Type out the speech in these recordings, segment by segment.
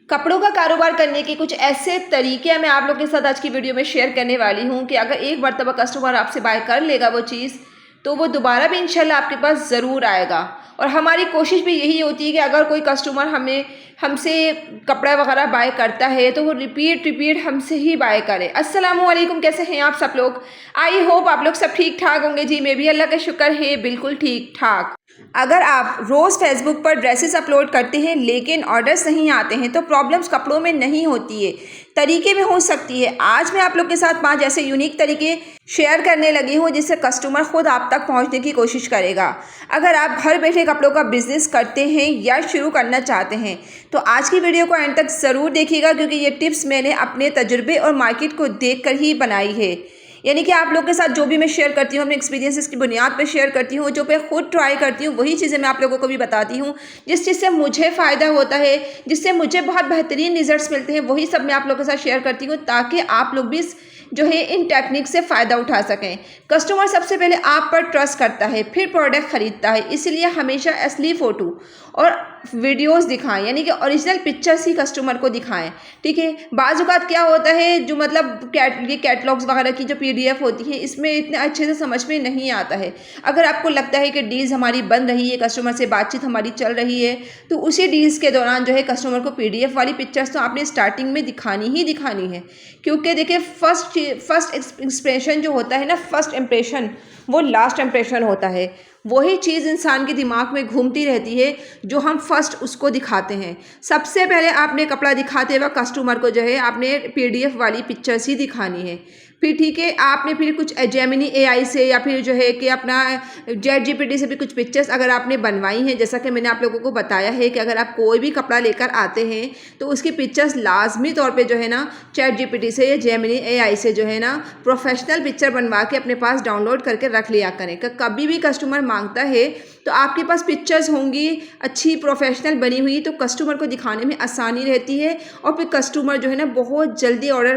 कपड़ों का कारोबार करने के कुछ ऐसे तरीके मैं आप लोग के साथ आज की वीडियो में शेयर करने वाली हूँ कि अगर एक मर्तबा कस्टमर आपसे बाय कर लेगा वो चीज़, तो वो दोबारा भी इंशाल्लाह आपके पास ज़रूर आएगा। और हमारी कोशिश भी यही होती है कि अगर कोई कस्टमर हमसे कपड़ा वगैरह बाय करता है तो वो रिपीट हमसे ही बाय करे। अस्सलामु अलैकुम, कैसे हैं आप सब लोग? आई होप आप लोग सब ठीक ठाक होंगे। जी मैं भी अल्लाह का शुक्र है बिल्कुल ठीक ठाक। अगर आप रोज़ फेसबुक पर ड्रेसेस अपलोड करते हैं लेकिन ऑर्डर्स नहीं आते हैं तो प्रॉब्लम्स कपड़ों में नहीं होती है, तरीके में हो सकती है। आज मैं आप लोग के साथ 5 ऐसे यूनिक तरीके शेयर करने लगी हूँ जिससे कस्टमर खुद आप तक पहुँचने की कोशिश करेगा। अगर आप घर बैठे कपड़ों का बिजनेस करते हैं या शुरू करना चाहते हैं तो आज की वीडियो को एंड तक ज़रूर देखिएगा, क्योंकि ये टिप्स मैंने अपने तजुर्बे और मार्केट को देखकर ही बनाई है। यानी कि आप लोग के साथ जो भी मैं शेयर करती हूँ अपने एक्सपीरियंसेस की बुनियाद पे शेयर करती हूँ, जो मैं खुद ट्राई करती हूँ वही चीज़ें मैं आप लोगों को भी बताती हूँ। जिस चीज़ से मुझे फ़ायदा होता है, जिससे मुझे बहुत बेहतरीन रिजल्ट्स मिलते हैं, वही सब मैं आप लोगों के साथ शेयर करती हूँ ताकि आप लोग भी जो है इन टेक्निक से फ़ायदा उठा सकें। कस्टमर सबसे पहले आप पर ट्रस्ट करता है, फिर प्रोडक्ट ख़रीदता है, इसलिए हमेशा असली फ़ोटो और वीडियोस दिखाएं, यानी कि ओरिजिनल पिक्चर्स ही कस्टमर को दिखाएं। ठीक है, बाज़ औक़ात क्या होता है जो मतलब ये कैटलॉग्स वगैरह की जो PDF होती है इसमें इतने अच्छे से समझ में नहीं आता है। अगर आपको लगता है कि डील्स हमारी बन रही है, कस्टमर से बातचीत हमारी चल रही है, तो उसी डील्स के दौरान जो है कस्टमर को PDF वाली पिक्चर्स तो आपने स्टार्टिंग में दिखानी ही दिखानी है। क्योंकि देखिए फर्स्ट एक्सप्रेशन जो होता है ना, फर्स्ट इम्प्रेशन वो लास्ट इम्प्रेशन होता है। वही चीज़ इंसान के दिमाग में घूमती रहती है जो हम फर्स्ट उसको दिखाते हैं। सबसे पहले आपने कपड़ा दिखाते वक्त कस्टमर को जो है आपने PDF वाली पिक्चर्स ही दिखानी है। फिर ठीक है, आपने फिर कुछ जेमिनी AI से या फिर जो है कि अपना ChatGPT से भी कुछ पिक्चर्स अगर आपने बनवाई हैं, जैसा कि मैंने आप लोगों को बताया है कि अगर आप कोई भी कपड़ा लेकर आते हैं तो उसकी पिक्चर्स लाजमी तौर पे जो है ना ChatGPT से या जेमिनी AI से जो है ना प्रोफेशनल पिक्चर बनवा के अपने पास डाउनलोड करके रख लिया करें। कभी भी कस्टमर मांगता है तो आपके पास पिक्चर्स होंगी अच्छी प्रोफेशनल बनी हुई, तो कस्टमर को दिखाने में आसानी रहती है और फिर कस्टमर जो है ना बहुत जल्दी ऑर्डर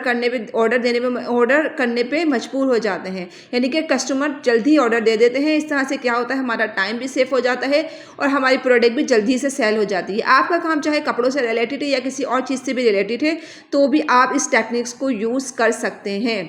करने पे मजबूर हो जाते हैं। यानी कि कस्टमर जल्दी ऑर्डर दे देते हैं। इस तरह से क्या होता है, हमारा टाइम भी सेव हो जाता है और हमारी प्रोडक्ट भी जल्दी से सेल हो जाती है। आपका काम चाहे कपड़ों से रिलेटेड है या किसी और चीज़ से भी रिलेटेड है तो भी आप इस टेक्निक्स को यूज़ कर सकते हैं।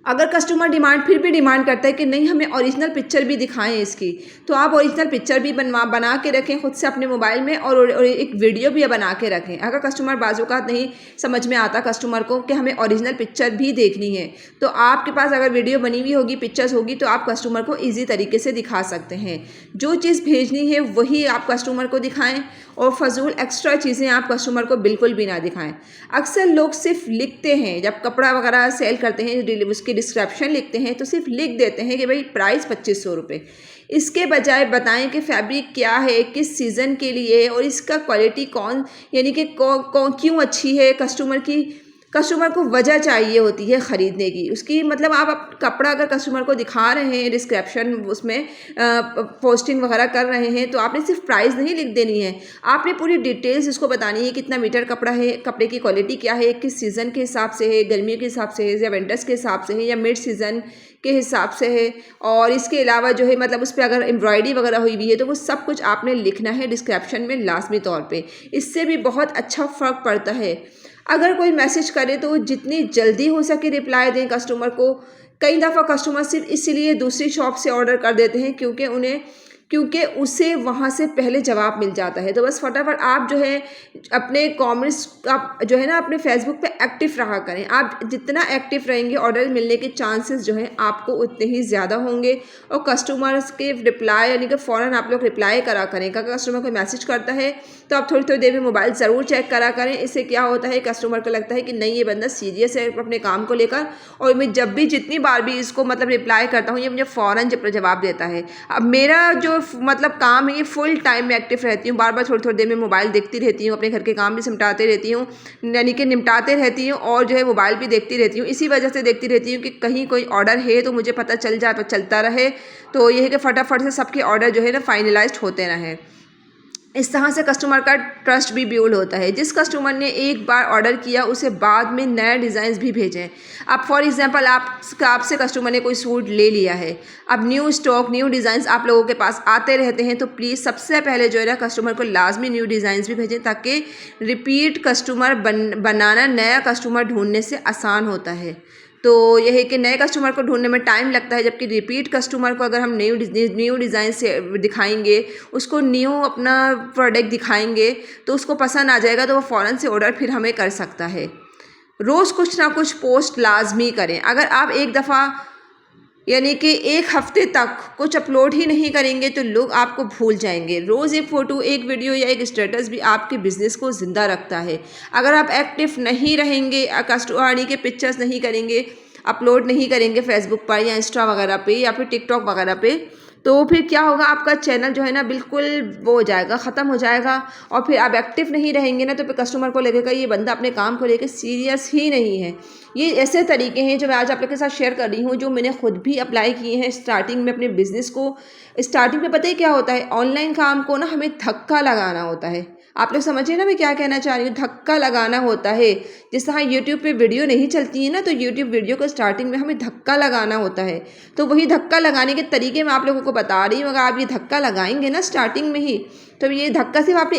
अगर कस्टमर फिर भी डिमांड करता है कि नहीं हमें ओरिजिनल पिक्चर भी दिखाएं इसकी, तो आप ओरिजिनल पिक्चर भी बना के रखें खुद से अपने मोबाइल में और एक वीडियो भी बना के रखें। अगर कस्टमर बाज़-औक़ात नहीं समझ में आता कस्टमर को कि हमें ओरिजिनल पिक्चर भी देखनी है, तो आपके पास अगर वीडियो बनी हुई होगी, पिक्चर्स होगी, तो आप कस्टमर को ईज़ी तरीके से दिखा सकते हैं। जो चीज़ भेजनी है वही आप कस्टमर को दिखाएँ और फजूल एक्स्ट्रा चीज़ें आप कस्टमर को बिल्कुल भी ना दिखाएं। अक्सर लोग सिर्फ लिखते हैं, जब कपड़ा वगैरह सेल करते हैं उसकी डिस्क्रिप्शन लिखते हैं तो सिर्फ लिख देते हैं कि भाई प्राइस 2500 रुपये। इसके बजाय बताएं कि फैब्रिक क्या है, किस सीज़न के लिए और इसका क्वालिटी यानी कि क्यों अच्छी है। कस्टमर को वजह चाहिए होती है ख़रीदने की, उसकी मतलब आप कपड़ा अगर कस्टमर को दिखा रहे हैं, डिस्क्रिप्शन उसमें पोस्टिंग वगैरह कर रहे हैं, तो आपने सिर्फ प्राइस नहीं लिख देनी है, आपने पूरी डिटेल्स उसको बतानी है। कितना मीटर कपड़ा है, कपड़े की क्वालिटी क्या है, किस सीज़न के हिसाब से है, गर्मियों के हिसाब से है या विंटर्स के हिसाब से है या मिड सीज़न के हिसाब से है। और इसके अलावा जो है मतलब उस पर अगर एम्ब्रॉयडरी वगैरह हुई हुई है तो वो सब कुछ आपने लिखना है डिस्क्रिप्शन में लाजमी तौर पे। इससे भी बहुत अच्छा फ़र्क पड़ता है। अगर कोई मैसेज करे तो जितनी जल्दी हो सके रिप्लाई दें कस्टमर को। कई दफ़ा कस्टमर सिर्फ इसीलिए दूसरी शॉप से ऑर्डर कर देते हैं क्योंकि उसे वहाँ से पहले जवाब मिल जाता है। तो बस फटाफट आप जो है अपने कॉमेंट्स आप जो है ना अपने फेसबुक पे एक्टिव रहा करें। आप जितना एक्टिव रहेंगे ऑर्डर मिलने के चांसेस जो है आपको उतने ही ज़्यादा होंगे। और कस्टमर्स के रिप्लाई यानी कि फ़ौरन आप लोग रिप्लाई करा करें। अगर कस्टमर कोई मैसेज करता है तो आप थोड़ी देर में मोबाइल ज़रूर चेक करा करें। इससे क्या होता है, कस्टमर को लगता है कि नहीं ये बंदा सीरियस है अपने काम को लेकर और मैं जितनी बार भी इसको मतलब रिप्लाई करता हूँ ये मुझे फ़ौरन जवाब देता है। अब मेरा जो मतलब काम है ये फुल टाइम में एक्टिव रहती हूँ, बार बार थोड़ी देर में मोबाइल देखती रहती हूँ, अपने घर के काम भी सिमटाते रहती हूँ, यानी कि निपटाते रहती हूँ और जो है मोबाइल भी देखती रहती हूँ। इसी वजह से देखती रहती हूँ कि कहीं कोई ऑर्डर है तो मुझे पता चलता रहे। तो ये है कि फटाफट से सबके ऑर्डर जो है ना फाइनलाइज्ड होते रहें। इस तरह से कस्टमर का ट्रस्ट भी बिल्ड होता है। जिस कस्टमर ने एक बार ऑर्डर किया उसे बाद में नए डिज़ाइंस भी भेजें। अब फॉर एग्जांपल आपसे कस्टमर ने कोई सूट ले लिया है, अब न्यू स्टॉक न्यू डिज़ाइंस आप लोगों के पास आते रहते हैं, तो प्लीज़ सबसे पहले जो है ना कस्टमर को लाजमी न्यू डिज़ाइंस भी भेजें, ताकि रिपीट कस्टमर बनाना नया कस्टमर ढूंढने से आसान होता है। तो यह है कि नए कस्टमर को ढूंढने में टाइम लगता है, जबकि रिपीट कस्टमर को अगर हम न्यू डिज़ाइन से दिखाएंगे, उसको न्यू अपना प्रोडक्ट दिखाएंगे, तो उसको पसंद आ जाएगा, तो वो फ़ौरन से ऑर्डर फिर हमें कर सकता है। रोज़ कुछ ना कुछ पोस्ट लाजमी करें। अगर आप एक दफ़ा यानी कि एक हफ्ते तक कुछ अपलोड ही नहीं करेंगे तो लोग आपको भूल जाएंगे। रोज़ एक फ़ोटो, एक वीडियो या एक स्टेटस भी आपके बिज़नेस को ज़िंदा रखता है। अगर आप एक्टिव नहीं रहेंगे, कस्टमर के पिक्चर्स नहीं करेंगे, अपलोड नहीं करेंगे फेसबुक पर या इंस्टा वगैरह पे या फिर टिकटॉक वगैरह पे, तो फिर क्या होगा, आपका चैनल जो है ना बिल्कुल वो हो जाएगा, ख़त्म हो जाएगा। और फिर आप एक्टिव नहीं रहेंगे ना, तो फिर कस्टमर को लगेगा ये बंदा अपने काम को लेकर सीरियस ही नहीं है। ये ऐसे तरीके हैं जो मैं आज आप लोग के साथ शेयर कर रही हूँ, जो मैंने खुद भी अप्लाई किए हैं स्टार्टिंग में अपने बिज़नेस को। स्टार्टिंग में पता है क्या होता है, ऑनलाइन काम को ना हमें धक्का लगाना होता है। आप लोग समझिए ना मैं क्या कहना चाह रही हूँ, धक्का लगाना होता है। जिस तरह यूट्यूब पे वीडियो नहीं चलती है ना, तो यूट्यूब वीडियो को स्टार्टिंग में हमें धक्का लगाना होता है। तो वही धक्का लगाने के तरीके मैं आप लोगों को बता रही हूँ। अगर आप ये धक्का लगाएंगे ना स्टार्टिंग में ही, तो ये धक्का सिर्फ आपने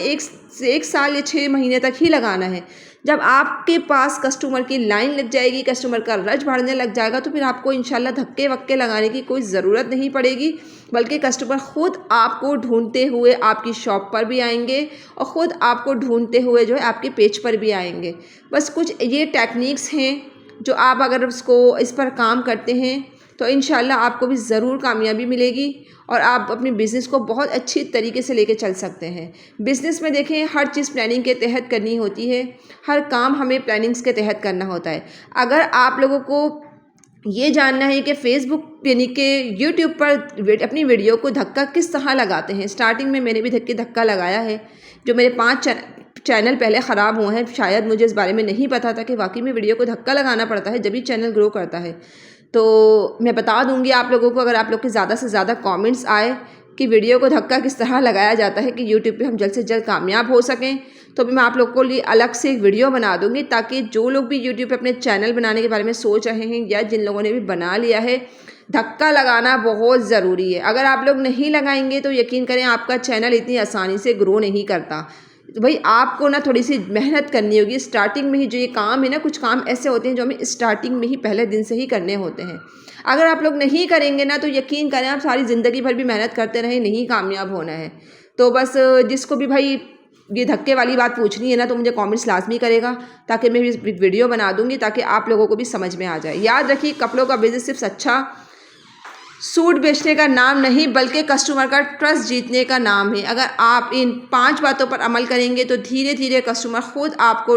एक साल या 6 महीने तक ही लगाना है। जब आपके पास कस्टमर की लाइन लग जाएगी, कस्टमर का रश बढ़ने लग जाएगा, तो फिर आपको इंशाल्लाह धक्के वक्के लगाने की कोई ज़रूरत नहीं पड़ेगी, बल्कि कस्टमर ख़ुद आपको ढूंढते हुए आपकी शॉप पर भी आएंगे और ख़ुद आपको ढूंढते हुए जो है आपके पेज पर भी आएंगे। बस कुछ ये टेक्निक्स हैं जो आप अगर इस पर काम करते हैं तो इंशाल्लाह आपको भी ज़रूर कामयाबी मिलेगी और आप अपने बिज़नेस को बहुत अच्छी तरीके से लेके चल सकते हैं। बिज़नेस में देखें, हर चीज़ प्लानिंग के तहत करनी होती है, हर काम हमें प्लानिंग्स के तहत करना होता है। अगर आप लोगों को ये जानना है कि फ़ेसबुक यानी कि यूट्यूब पर अपनी वीडियो को धक्का किस तरह लगाते हैं, स्टार्टिंग में मैंने भी धक्का लगाया है। जो मेरे 5 चैनल पहले ख़राब हुए हैं, शायद मुझे इस बारे में नहीं पता था कि वाकई में वीडियो को धक्का लगाना पड़ता है जब भी चैनल ग्रो करता है। तो मैं बता दूंगी आप लोगों को, अगर आप लोग के ज़्यादा से ज़्यादा कमेंट्स आए कि वीडियो को धक्का किस तरह लगाया जाता है कि यूट्यूब पे हम जल्द से जल्द कामयाब हो सकें, तो भी मैं आप लोगों को लिए अलग से एक वीडियो बना दूंगी, ताकि जो लोग भी यूट्यूब पे अपने चैनल बनाने के बारे में सोच रहे हैं या जिन लोगों ने भी बना लिया है, धक्का लगाना बहुत ज़रूरी है। अगर आप लोग नहीं लगाएंगे तो यकीन करें आपका चैनल इतनी आसानी से ग्रो नहीं करता। तो भाई आपको ना थोड़ी सी मेहनत करनी होगी स्टार्टिंग में ही। जो ये काम है ना, कुछ काम ऐसे होते हैं जो हमें स्टार्टिंग में ही पहले दिन से ही करने होते हैं। अगर आप लोग नहीं करेंगे ना, तो यकीन करें आप सारी ज़िंदगी भर भी मेहनत करते रहें, नहीं कामयाब होना है। तो बस जिसको भी भाई ये धक्के वाली बात पूछनी है ना, तो मुझे कमेंट्स लाजमी करेगा, ताकि मैं भी वीडियो बना दूंगी, ताकि आप लोगों को भी समझ में आ जाए। याद रखिए, कपड़ों का बिज़नेस सिर्फ अच्छा सूट बेचने का नाम नहीं, बल्कि कस्टमर का ट्रस्ट जीतने का नाम है। अगर आप इन 5 बातों पर अमल करेंगे तो धीरे धीरे कस्टमर खुद आपको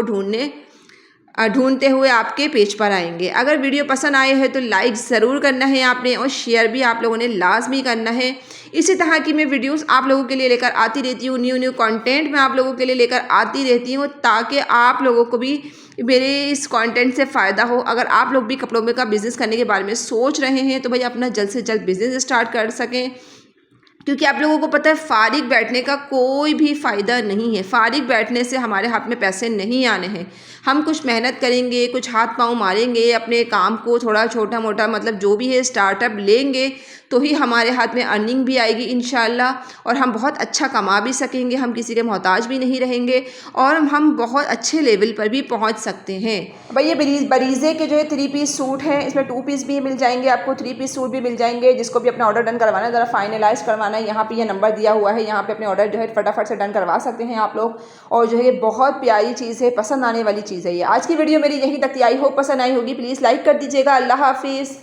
ढूंढते हुए आपके पेज पर आएंगे। अगर वीडियो पसंद आए है तो लाइक ज़रूर करना है आपने, और शेयर भी आप लोगों ने लाजमी करना है। इसी तरह की मैं वीडियोस आप लोगों के लिए लेकर आती रहती हूँ, न्यू कंटेंट मैं आप लोगों के लिए लेकर आती रहती हूँ, ताकि आप लोगों को भी मेरे इस कंटेंट से फ़ायदा हो। अगर आप लोग भी कपड़ों में का बिज़नेस करने के बारे में सोच रहे हैं, तो भाई अपना जल्द से जल्द बिज़नेस स्टार्ट कर सकें, क्योंकि आप लोगों को पता है फारिग बैठने का कोई भी फ़ायदा नहीं है। फारिग बैठने से हमारे हाथ में पैसे नहीं आने हैं। हम कुछ मेहनत करेंगे, कुछ हाथ पाँव मारेंगे, अपने काम को थोड़ा छोटा मोटा मतलब जो भी है स्टार्टअप लेंगे, तो ही हमारे हाथ में अर्निंग भी आएगी इंशाल्लाह, और हम बहुत अच्छा कमा भी सकेंगे, हम किसी के मोहताज भी नहीं रहेंगे, और हम बहुत अच्छे लेवल पर भी पहुंच सकते हैं। भाई ये बरीज़े के जो है 3 पीस सूट हैं, इसमें 2 पीस भी मिल जाएंगे आपको, 3 पीस सूट भी मिल जाएंगे। जिसको भी अपना ऑर्डर डन करवाना है, ज़रा फाइनलाइज करवाना है, यहाँ पे ये नंबर दिया हुआ है, यहाँ पे अपने ऑर्डर जो है फटाफट से डन करवा सकते हैं आप लोग। और जो है ये बहुत प्यारी चीज़ है, पसंद आने वाली चीज़ है ये। आज की वीडियो मेरी यहीं तक थी, आई होप पसंद आई होगी। प्लीज़ लाइक कर दीजिएगा। अल्लाह हाफिज़।